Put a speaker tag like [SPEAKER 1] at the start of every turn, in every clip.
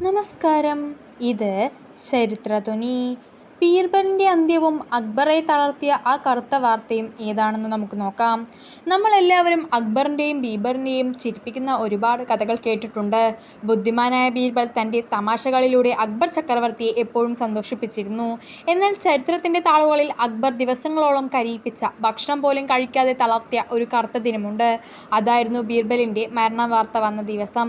[SPEAKER 1] നമസ്കാരം. ഇത് ചരിത്രധ്വനി. ബീർബലിൻ്റെ അന്ത്യവും അക്ബറെ തളർത്തിയ ആ കറുത്ത വാർത്തയും ഏതാണെന്ന് നമുക്ക് നോക്കാം. നമ്മളെല്ലാവരും അക്ബറിൻ്റെയും ബീർബലിൻ്റെയും ചിരിപ്പിക്കുന്ന ഒരുപാട് കഥകൾ കേട്ടിട്ടുണ്ട്. ബുദ്ധിമാനായ ബീർബൽ തൻ്റെ തമാശകളിലൂടെ അക്ബർ ചക്രവർത്തിയെ എപ്പോഴും സന്തോഷിപ്പിച്ചിരുന്നു. എന്നാൽ ചരിത്രത്തിൻ്റെ താളുകളിൽ അക്ബർ ദിവസങ്ങളോളം കരയിപ്പിച്ച, ഭക്ഷണം പോലും കഴിക്കാതെ തളർത്തിയ ഒരു കറുത്ത ദിനമുണ്ട്. അതായിരുന്നു ബീർബലിൻ്റെ മരണവാർത്ത വന്ന ദിവസം.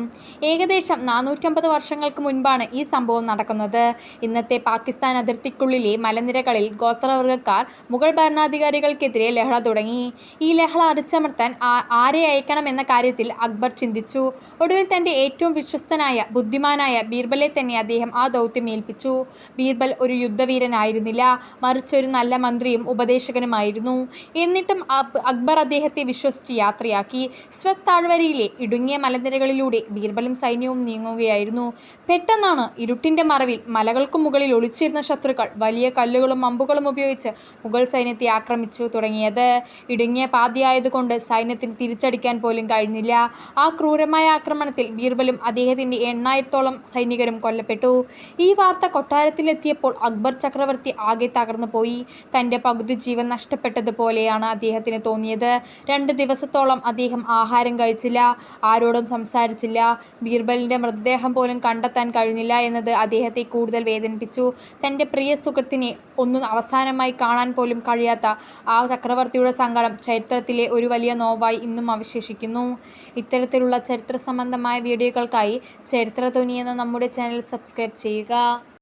[SPEAKER 1] ഏകദേശം 450 വർഷങ്ങൾക്ക് മുൻപാണ് ഈ സംഭവം നടക്കുന്നത്. ഇന്നത്തെ പാകിസ്ഥാൻ അതിർത്തിക്കുള്ളിലെ മലനിരകളിൽ ഗോത്രവർഗ്ഗക്കാർ മുഗൾ ഭരണാധികാരികൾക്കെതിരെ ലഹള തുടങ്ങി. ഈ ലഹള അടിച്ചമർത്താൻ ആരെ അയക്കണമെന്ന കാര്യത്തിൽ അക്ബർ ചിന്തിച്ചു. ഒടുവിൽ തൻ്റെ ഏറ്റവും വിശ്വസ്തനായ, ബുദ്ധിമാനായ ബീർബലെ തന്നെ അദ്ദേഹം ആ ദൗത്യം ഏൽപ്പിച്ചു. ബീർബൽ ഒരു യുദ്ധവീരനായിരുന്നില്ല, മറിച്ച് ഒരു നല്ല മന്ത്രിയും ഉപദേശകനുമായിരുന്നു. എന്നിട്ടും അക്ബർ അദ്ദേഹത്തെ വിശ്വസിച്ച് യാത്രയാക്കി. സ്വത്ത് താഴ്വരയിലെ ഇടുങ്ങിയ മലനിരകളിലൂടെ ബീർബലും സൈന്യവും നീങ്ങുകയായിരുന്നു. പെട്ടെന്നാണ് ഇരുട്ടിൻ്റെ മറവിൽ മലകൾക്കു മുകളിൽ ഒളിച്ചിരുന്ന ശത്രുക്കൾ വലിയ കല്ലുകളും അമ്പുകളും ഉപയോഗിച്ച് മുഗൾ സൈന്യത്തെ ആക്രമിച്ചു തുടങ്ങിയത്. ഇടുങ്ങിയ പാതയായതുകൊണ്ട് സൈന്യത്തിന് തിരിച്ചടിക്കാൻ പോലും കഴിഞ്ഞില്ല. ആ ക്രൂരമായ ആക്രമണത്തിൽ ബീർബലും അദ്ദേഹത്തിൻ്റെ 8000-ഓളം സൈനികരും കൊല്ലപ്പെട്ടു. ഈ വാർത്ത കൊട്ടാരത്തിലെത്തിയപ്പോൾ അക്ബർ ചക്രവർത്തി ആകെ തകർന്നു പോയി. തൻ്റെ പകുതി ജീവൻ നഷ്ടപ്പെട്ടതുപോലെയാണ് അദ്ദേഹത്തിന് തോന്നിയത്. 2 ദിവസത്തോളം അദ്ദേഹം ആഹാരം കഴിച്ചില്ല, ആരോടും സംസാരിച്ചില്ല. ബീർബലിൻ്റെ മൃതദേഹം പോലും കണ്ടെത്താൻ കഴിഞ്ഞില്ല എന്നത് അദ്ദേഹത്തെ കൂടുതൽ വേദനിപ്പിച്ചു. തൻ്റെ പ്രിയ സുഹൃത്തിനെ ഒന്ന് അവസാനമായി കാണാൻ പോലും കഴിയാത്ത ആ ചക്രവർത്തിയുടെ സങ്കടം ചരിത്രത്തിലെ ഒരു വലിയ നോവായി ഇന്നും അവശേഷിക്കുന്നു. ഇത്തരത്തിലുള്ള ചരിത്ര സംബന്ധമായ വീഡിയോകൾക്കായി ചരിത്രധ്വനി എന്ന നമ്മുടെ ചാനൽ സബ്സ്ക്രൈബ് ചെയ്യുക.